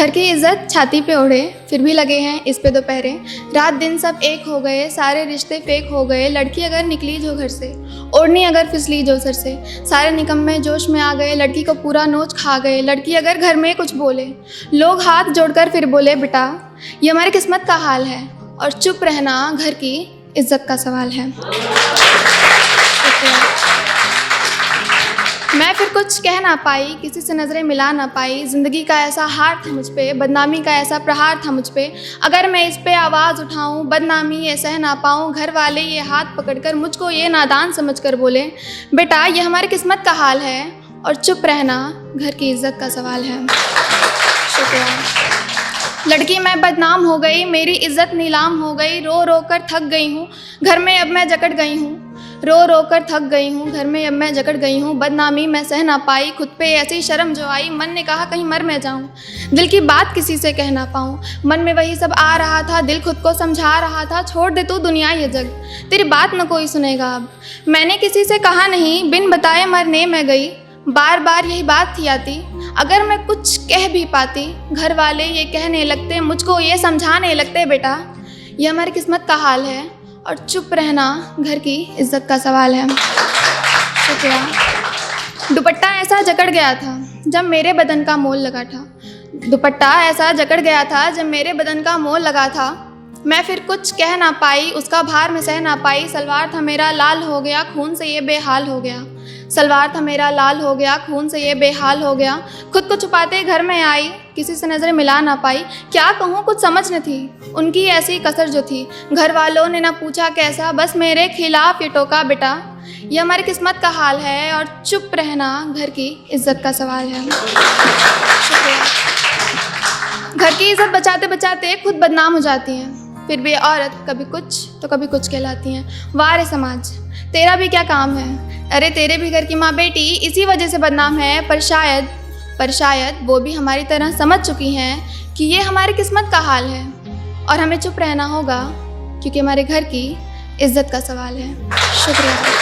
घर की इज्जत छाती पे ओढ़े, फिर भी लगे हैं इस पे दोपहरे। रात दिन सब एक हो गए, सारे रिश्ते फेक हो गए। लड़की अगर निकली जो घर से, ओढ़नी अगर फिसली जो सर से, सारे निकम्मे जोश में आ गए, लड़की को पूरा नोच खा गए। लड़की अगर घर में कुछ बोले, लोग हाथ जोड़कर फिर बोले बेटा ये हमारी किस्मत का हाल है। और चुप रहना घर की इज्जत का सवाल है। मैं फिर कुछ कह ना पाई, किसी से नज़रें मिला ना पाई। ज़िंदगी का ऐसा हार था मुझ पे, बदनामी का ऐसा प्रहार था मुझ पे। अगर मैं इस पे आवाज़ उठाऊं, बदनामी ये सह ना पाऊं। घर वाले ये हाथ पकड़कर मुझको ये नादान समझकर बोले बेटा ये हमारी किस्मत का हाल है। और चुप रहना घर की इज्जत का सवाल है। शुक्रिया। लड़की मैं बदनाम हो गई, मेरी इज्जत नीलाम हो गई। रो रो कर थक गई हूँ, घर में अब मैं जकड़ गई हूँ। रो रो कर थक गई हूँ, घर में अब मैं जकड़ गई हूँ। बदनामी मैं सह ना पाई, खुद पे ऐसी शर्म जो आई। मन ने कहा कहीं मर मैं जाऊँ, दिल की बात किसी से कह ना पाऊँ। मन में वही सब आ रहा था, दिल खुद को समझा रहा था। छोड़ दे तू दुनिया ये जग, तेरी बात न कोई सुनेगा अब। मैंने किसी से कहा नहीं, बिन बताए मरने मैं गई। बार बार यही बात थी आती, अगर मैं कुछ कह भी पाती। घर वाले ये कहने लगते, मुझको ये समझाने लगते बेटा ये हमारी किस्मत का हाल है। और चुप रहना घर की इज्जत का सवाल है। शुक्रिया। दुपट्टा ऐसा जकड़ गया था जब मेरे बदन का मोल लगा था। दुपट्टा ऐसा जकड़ गया था जब मेरे बदन का मोल लगा था। मैं फिर कुछ कह ना पाई, उसका भार मैं सह ना पाई। सलवार था मेरा लाल हो गया, खून से ये बेहाल हो गया। सलवार था मेरा लाल हो गया, खून से ये बेहाल हो गया। खुद को छुपाते घर में आई, किसी से नज़रें मिला ना पाई। क्या कहूँ कुछ समझ न थी, उनकी ऐसी कसर जो थी। घर वालों ने ना पूछा कैसा, बस मेरे खिलाफ ये टोका बेटा ये हमारी किस्मत का हाल है। और चुप रहना घर की इज्जत का सवाल है। शुक्रिया। घर की इज्जत बचाते बचाते खुद बदनाम हो जाती हैं, फिर भी औरत कभी कुछ तो कभी कुछ कहलाती हैं। वारे समाज तेरा भी क्या काम है, अरे तेरे भी घर की माँ बेटी इसी वजह से बदनाम है। पर शायद वो भी हमारी तरह समझ चुकी हैं कि ये हमारी किस्मत का हाल है। और हमें चुप रहना होगा क्योंकि हमारे घर की इज्जत का सवाल है। शुक्रिया।